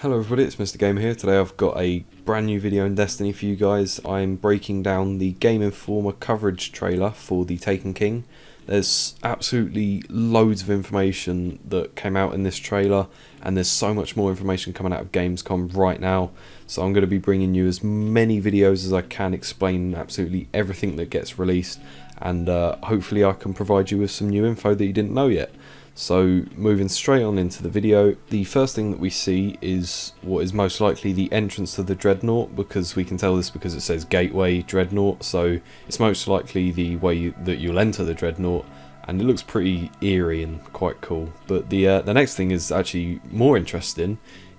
Hello everybody, it's MrGamer here. Today I've got a brand new video in Destiny for you guys. I'm breaking down the Game Informer coverage trailer for the Taken King. There's absolutely loads of information that came out in this trailer, and there's so much more information coming out of Gamescom right now. So I'm going to be bringing you as many videos as I can explaining absolutely everything that gets released, and hopefully I can provide you with some new info that you didn't know yet. So moving straight on into the video, the first thing that we see is what is most likely the entrance to the Dreadnought, because we can tell this because it says Gateway Dreadnought, so it's most likely the way that you'll enter the Dreadnought, and it looks pretty eerie and quite cool. But the next thing is actually more interesting,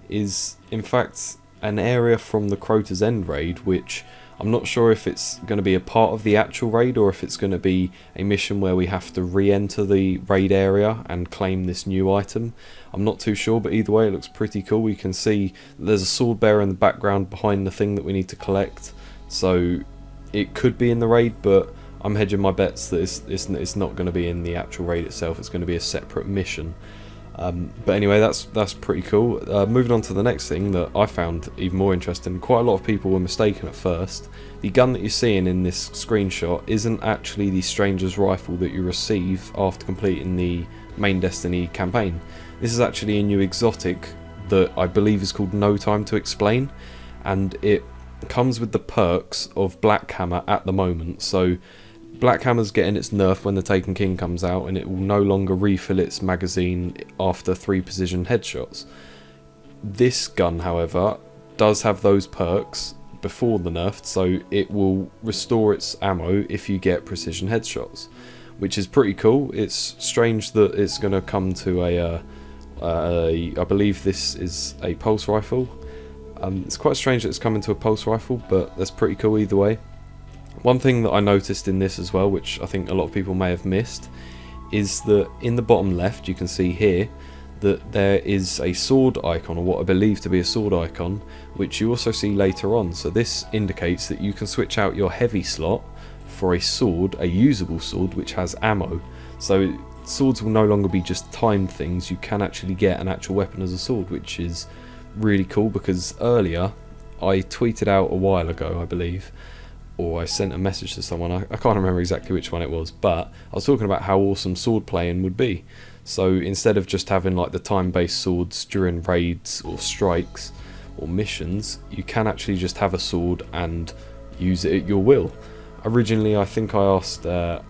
is in fact an area from the Crota's End raid, which I'm not sure if it's going to be a part of the actual raid or if it's going to be a mission where we have to re-enter the raid area and claim this new item. I'm not too sure, but either way it looks pretty cool. We can see there's a sword bearer in the background behind the thing that we need to collect, so it could be in the raid, but I'm hedging my bets that it's not going to be in the actual raid itself. It's going to be a separate mission. But anyway, that's pretty cool. Moving on to the next thing that I found even more interesting. Quite a lot of people were mistaken at first. The gun that you're seeing in this screenshot isn't actually the Stranger's Rifle that you receive after completing the main Destiny campaign. This is actually a new exotic that I believe is called No Time to Explain, and it comes with the perks of Black Hammer at the moment. So Black Hammer's getting its nerf when the Taken King comes out, and it will no longer refill its magazine after 3 precision headshots. This gun, however, does have those perks before the nerf, so it will restore its ammo if you get precision headshots, which is pretty cool. It's strange that it's going to come to I believe this is a pulse rifle. It's quite strange that it's coming to a pulse rifle, but that's pretty cool either way. One thing that I noticed in this as well, which I think a lot of people may have missed, is that in the bottom left you can see here that there is a sword icon, or what I believe to be a sword icon, which you also see later on. So this indicates that you can switch out your heavy slot for a sword, a usable sword which has ammo. So swords will no longer be just timed things, you can actually get an actual weapon as a sword, which is really cool, because earlier I tweeted out a while ago, I believe, or I sent a message to someone, I can't remember exactly which one it was, but I was talking about how awesome sword playing would be. So instead of just having like the time-based swords during raids or strikes or missions, you can actually just have a sword and use it at your will. Originally, I think I asked a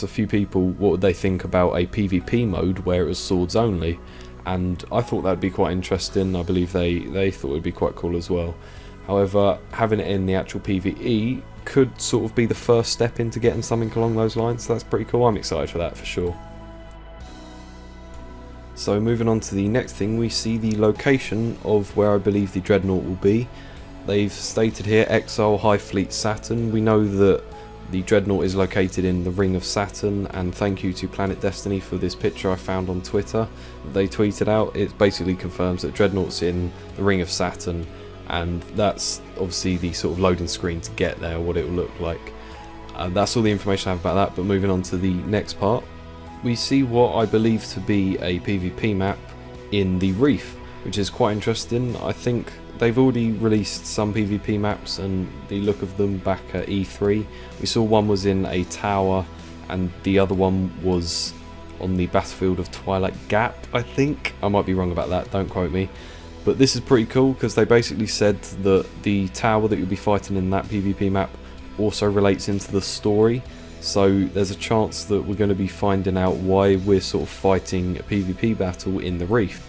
few people what would they think about a PvP mode where it was swords only, and I thought that would be quite interesting. I believe they thought it would be quite cool as well. However, having it in the actual PvE could sort of be the first step into getting something along those lines, so that's pretty cool. I'm excited for that for sure. So moving on to the next thing, we see the location of where I believe the Dreadnought will be. They've stated here Exile High Fleet Saturn. We know that the Dreadnought is located in the Ring of Saturn, and thank you to Planet Destiny for this picture I found on Twitter that they tweeted out. It basically confirms that Dreadnought's in the Ring of Saturn, and that's obviously the sort of loading screen to get there, what it will look like. That's all the information I have about that, but moving on to the next part, we see what I believe to be a PvP map in the Reef, which is quite interesting. I think they've already released some PvP maps, and the look of them back at E3. We saw one was in a tower, and the other one was on the battlefield of Twilight Gap, I think. I might be wrong about that, don't quote me. But this is pretty cool, because they basically said that the tower that you'll be fighting in that PvP map also relates into the story. So there's a chance that we're going to be finding out why we're sort of fighting a PvP battle in the Reef.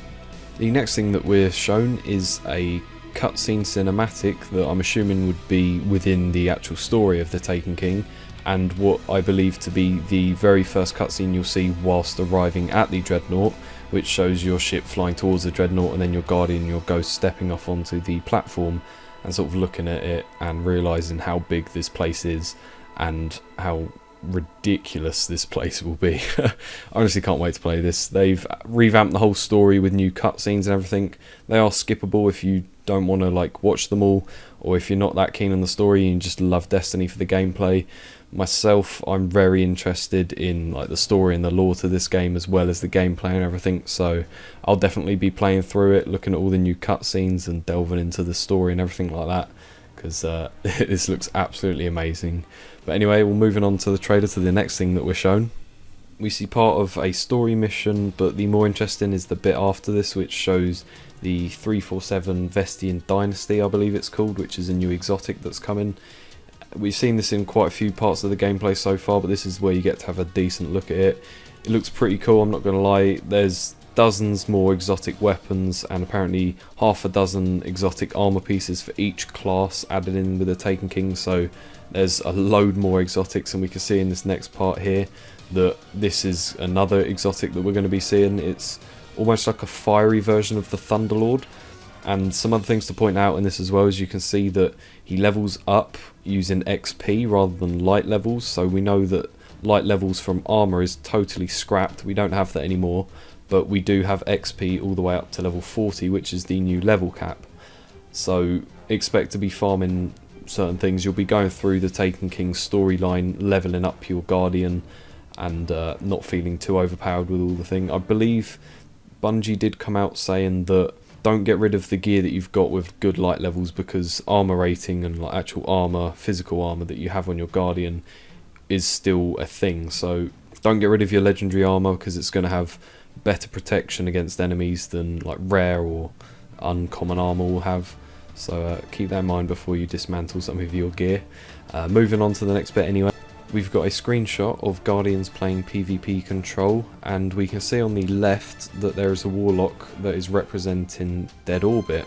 The next thing that we're shown is a cutscene cinematic that I'm assuming would be within the actual story of the Taken King, and what I believe to be the very first cutscene you'll see whilst arriving at the Dreadnought, which shows your ship flying towards the Dreadnought, and then your Guardian, your Ghost, stepping off onto the platform and sort of looking at it and realising how big this place is and how ridiculous this place will be. I honestly can't wait to play this. They've revamped the whole story with new cutscenes and everything. They are skippable if you don't want to like watch them all, or if you're not that keen on the story and you just love Destiny for the gameplay. Myself, I'm very interested in like the story and the lore to this game, as well as the gameplay and everything, so I'll definitely be playing through it, looking at all the new cutscenes and delving into the story and everything like that, because this looks absolutely amazing. But anyway, we're moving on to the trailer, to the next thing that we're shown. We see part of a story mission, but the more interesting is the bit after this, which shows the 347 Vestian Dynasty, I believe it's called, which is a new exotic that's coming. We've seen this in quite a few parts of the gameplay so far, but this is where you get to have a decent look at it. It looks pretty cool, I'm not going to lie. There's dozens more exotic weapons and apparently half a dozen exotic armor pieces for each class added in with the Taken King, so there's a load more exotics, and we can see in this next part here that this is another exotic that we're going to be seeing. It's almost like a fiery version of the Thunderlord. And some other things to point out in this as well is you can see that he levels up using XP rather than light levels, so we know that light levels from armor is totally scrapped. We don't have that anymore, but we do have XP all the way up to level 40, which is the new level cap. So expect to be farming certain things. You'll be going through the Taken King storyline, leveling up your Guardian and not feeling too overpowered with all the thing. I believe Bungie did come out saying that don't get rid of the gear that you've got with good light levels, because armor rating and like actual armor, physical armor that you have on your Guardian is still a thing. So don't get rid of your legendary armor, because it's going to have better protection against enemies than like rare or uncommon armor will have. So keep that in mind before you dismantle some of your gear. Moving on to the next bit anyway. We've got a screenshot of Guardians playing PvP Control, and we can see on the left that there is a Warlock that is representing Dead Orbit.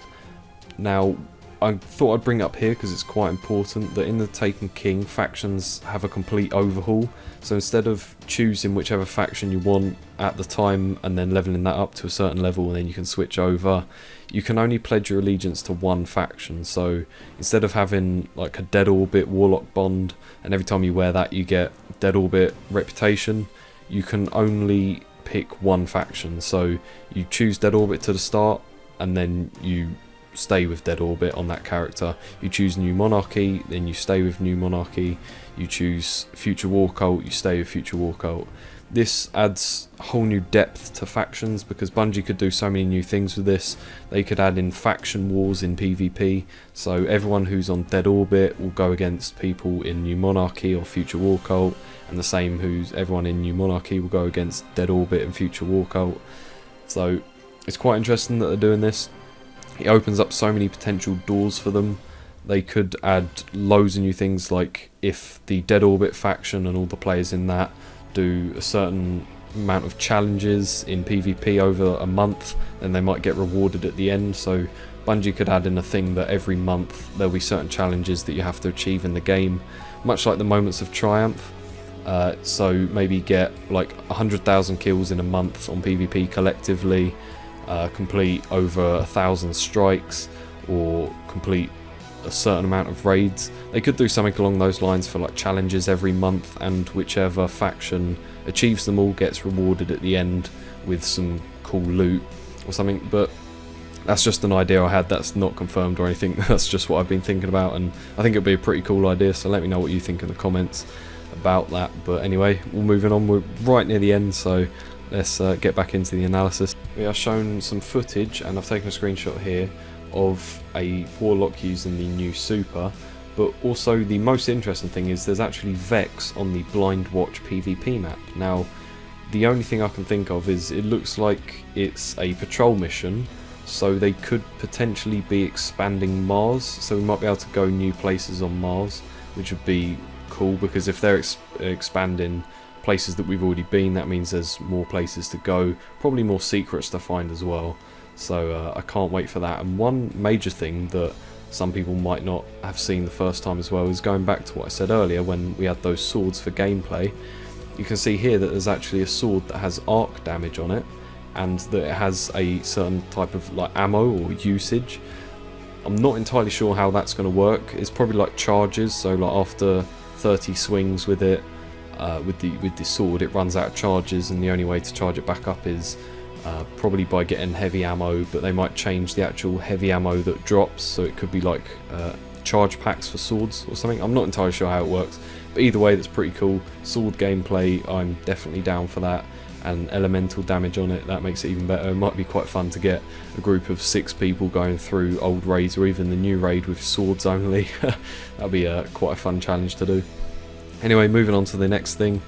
Now, I thought I'd bring it up here because it's quite important that in the Taken King, factions have a complete overhaul. So instead of choosing whichever faction you want at the time and then leveling that up to a certain level and then you can switch over, you can only pledge your allegiance to one faction. So instead of having like a Dead Orbit Warlock bond, and every time you wear that you get Dead Orbit reputation, you can only pick one faction. So you choose Dead Orbit to the start and then you stay with Dead Orbit on that character. You choose New Monarchy, then you stay with New Monarchy. You choose Future War Cult, you stay with Future War Cult. This adds a whole new depth to factions, because Bungie could do so many new things with this. They could add in faction wars in PvP, so everyone who's on Dead Orbit will go against people in New Monarchy or Future War Cult, and the same everyone in New Monarchy will go against Dead Orbit and Future War Cult. So it's quite interesting that they're doing this. It opens up so many potential doors for them. They could add loads of new things, like if the Dead Orbit faction and all the players in that do a certain amount of challenges in PvP over a month, then they might get rewarded at the end. So Bungie could add in a thing that every month there'll be certain challenges that you have to achieve in the game, much like the Moments of Triumph. So maybe get like 100,000 kills in a month on PvP collectively, complete over 1,000 strikes, or complete a certain amount of raids. They could do something along those lines for like challenges every month, and whichever faction achieves them all gets rewarded at the end with some cool loot or something. But that's just an idea I had, that's not confirmed or anything. That's just what I've been thinking about, and I think it'd be a pretty cool idea, so let me know what you think in the comments about that. But anyway, we're moving on, we're right near the end, so let's get back into the analysis. We are shown some footage, and I've taken a screenshot here of a Warlock using the new super, but also the most interesting thing is there's actually Vex on the Blind Watch PvP map. Now, the only thing I can think of is it looks like it's a patrol mission, so they could potentially be expanding Mars, so we might be able to go new places on Mars, which would be cool, because if they're expanding places that we've already been, that means there's more places to go, probably more secrets to find as well. So I can't wait for that. And one major thing that some people might not have seen the first time as well is going back to what I said earlier when we had those swords for gameplay. You can see here that there's actually a sword that has arc damage on it, and that it has a certain type of like ammo or usage. I'm not entirely sure how that's going to work. It's probably like charges, so like after 30 swings with it, with the sword, it runs out of charges, and the only way to charge it back up is probably by getting heavy ammo, but they might change the actual heavy ammo that drops, so it could be like charge packs for swords or something. I'm not entirely sure how it works, but either way that's pretty cool. Sword gameplay, I'm definitely down for that, and elemental damage on it, that makes it even better. It might be quite fun to get a group of 6 people going through old raids or even the new raid with swords only. That'll be quite a fun challenge to do. Anyway, moving on to the next thing.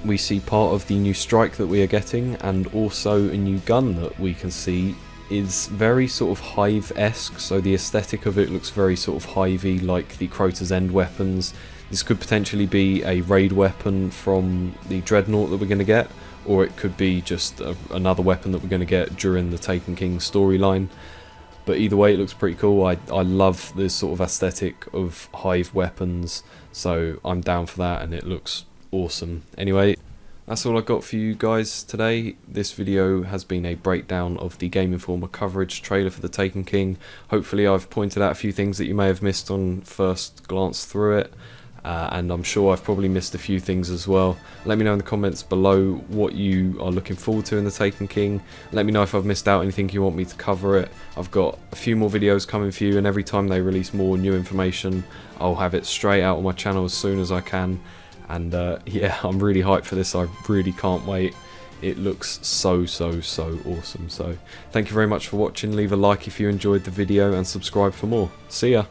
We see part of the new strike that we are getting, and also a new gun that we can see is very sort of Hive-esque, so the aesthetic of it looks very sort of Hivey, like the Crota's End weapons. This could potentially be a raid weapon from the Dreadnought that we're going to get, or it could be just another weapon that we're going to get during the Taken King storyline. But either way, it looks pretty cool. I love this sort of aesthetic of Hive weapons, so I'm down for that, and it looks awesome. Anyway, that's all I got for you guys today. This video has been a breakdown of the Game Informer coverage trailer for the Taken King. Hopefully I've pointed out a few things that you may have missed on first glance through it, and I'm sure I've probably missed a few things as well. Let me know in the comments below what you are looking forward to in the Taken King. Let me know if I've missed out anything you want me to cover it. I've got a few more videos coming for you, and every time they release more new information, I'll have it straight out on my channel as soon as I can. And yeah, I'm really hyped for this. I really can't wait. It looks so awesome. So thank you very much for watching. Leave a like if you enjoyed the video and subscribe for more. See ya.